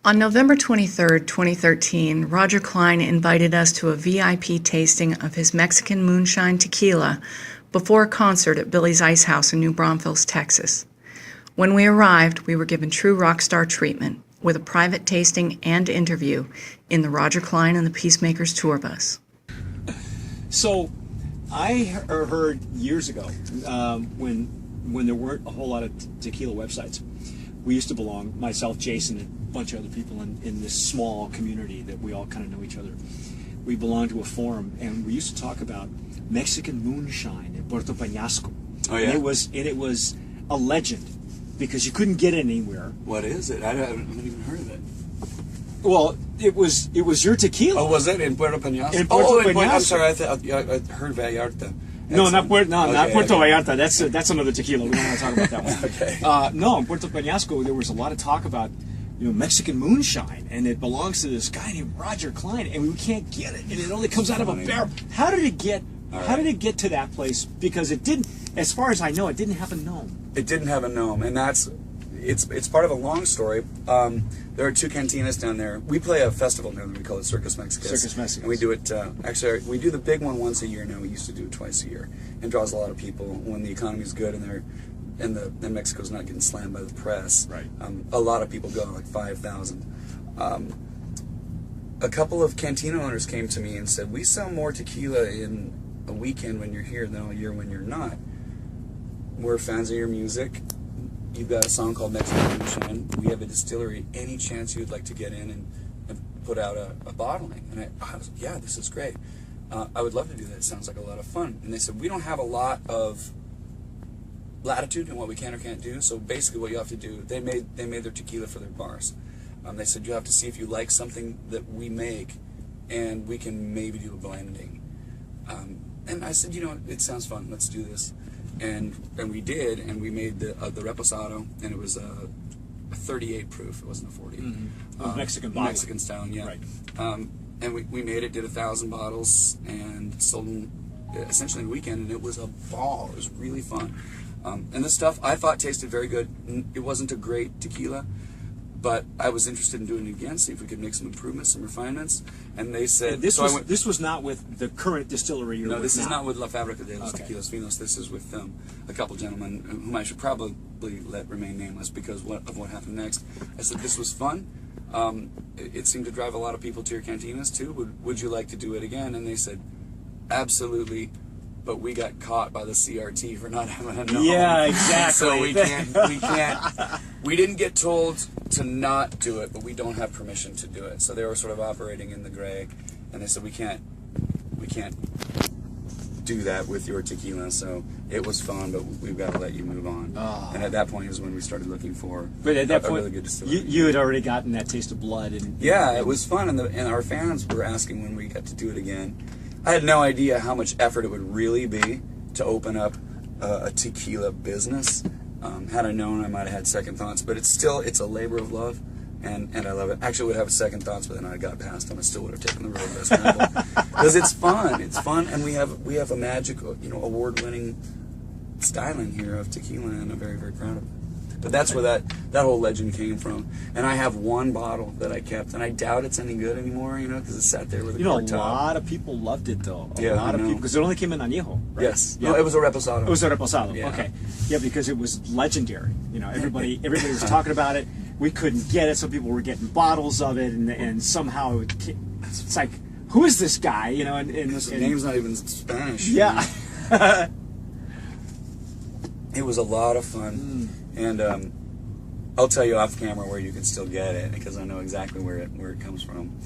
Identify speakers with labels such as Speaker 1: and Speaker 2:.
Speaker 1: On November 23, 2013, Roger Clyne invited us to a VIP tasting of his Mexican Moonshine Tequila before a concert at Billy's Ice House in New Braunfels, Texas. When we arrived, we were given true rock star treatment with a private tasting and interview in the Roger Clyne and the Peacemakers tour bus.
Speaker 2: So, I heard years ago, when there weren't a whole lot of tequila websites, we used to belong, myself, Jason, and a bunch of other people in this small community that we all kind of know each other. We belonged to a forum, and we used to talk about Mexican Moonshine in Puerto Peñasco.
Speaker 3: Oh yeah.
Speaker 2: And it was a legend because you couldn't get it anywhere.
Speaker 3: What is it? I haven't even heard of it.
Speaker 2: Well, it was your tequila.
Speaker 3: Oh, was it in Puerto Peñasco?
Speaker 2: In Puerto Peñasco.
Speaker 3: I'm sorry. I heard Vallarta.
Speaker 2: No, not Puerto
Speaker 3: Okay.
Speaker 2: Vallarta. That's another tequila. We don't want to talk about that one.
Speaker 3: Okay.
Speaker 2: No, in Puerto Peñasco, there was a lot of talk about Mexican Moonshine, and it belongs to this guy named Roger Clyne, and we can't get it, and it only comes out of a barrel. How did it get? How did it get to that place? Because it didn't, as far as I know, it didn't have a gnome.
Speaker 3: It didn't have a gnome, and it's part of a long story. There are two cantinas down there. We play a festival now that we call it Circus Mexicus.
Speaker 2: Circus Mexicus.
Speaker 3: And we do it, actually, we do the big one once a year now. We used to do it twice a year. And draws a lot of people when the economy's good and Mexico's not getting slammed by the press.
Speaker 2: Right.
Speaker 3: A lot of people go, like 5,000. A couple of cantina owners came to me and said, we sell more tequila in a weekend when you're here than a year when you're not. We're fans of your music. You've got a song called Mexican Moonshine. We have a distillery. Any chance you'd like to get in and put out a bottling? And I was like, yeah, this is great. I would love to do that. It sounds like a lot of fun. And they said, we don't have a lot of latitude in what we can or can't do. So basically what you have to do, they made their tequila for their bars. They said, you have to see if you like something that we make, and we can maybe do a blending. And I said, it sounds fun. Let's do this. And we did, and we made the reposado, and it was a 38 proof. It wasn't a 40.
Speaker 2: Mm-hmm. Mexican
Speaker 3: styling, yeah.
Speaker 2: Right.
Speaker 3: And we made it, did 1,000 bottles, and sold them essentially in a weekend, and it was a ball. It was really fun. And the stuff I thought tasted very good. It wasn't a great tequila, but I was interested in doing it again, see if we could make some improvements, some refinements. And they said...
Speaker 2: And this was not with the current distillery you're with.
Speaker 3: No, this
Speaker 2: now.
Speaker 3: is not with La Fábrica de los Tequilas Finos. This is with a couple gentlemen whom I should probably let remain nameless because of what happened next. I said, this was fun. It seemed to drive a lot of people to your cantinas too. Would you like to do it again? And they said, absolutely. But we got caught by the CRT for not having a gnome.
Speaker 2: Yeah, exactly.
Speaker 3: So we can't. We didn't get told to not do it, but we don't have permission to do it. So they were sort of operating in the gray, and they said we can't do that with your tequila. So it was fun, but we've got to let you move on.
Speaker 2: Oh.
Speaker 3: And at that point is when we started looking for
Speaker 2: But at that
Speaker 3: a
Speaker 2: point,
Speaker 3: really good distillery.
Speaker 2: you had already gotten that taste of blood.
Speaker 3: Yeah, it was fun, and our fans were asking when we got to do it again. I had no idea how much effort it would really be to open up a tequila business. Had I known, I might have had second thoughts, but it's a labor of love, and I love it. Actually, I would have second thoughts, but then I got past them. I still would have taken the road less traveled because it's fun, and we have a magical, award-winning styling here of tequila, and I'm very, very proud of it. But that's where that whole legend came from. And I have one bottle that I kept, and I doubt it's any good anymore, because it sat there with a cork top.
Speaker 2: A lot of people loved it, though. A lot of people, because it only came in añejo, right?
Speaker 3: Yes.
Speaker 2: Yeah.
Speaker 3: No, it was a reposado.
Speaker 2: It was a reposado.
Speaker 3: Yeah.
Speaker 2: Okay. Yeah, because it was legendary. Everybody was talking about it. We couldn't get it, so people were getting bottles of it, and somehow it's like, who is this guy? And
Speaker 3: his name's not even Spanish.
Speaker 2: Yeah.
Speaker 3: It was a lot of fun. And I'll tell you off camera where you can still get it, because I know exactly where it comes from.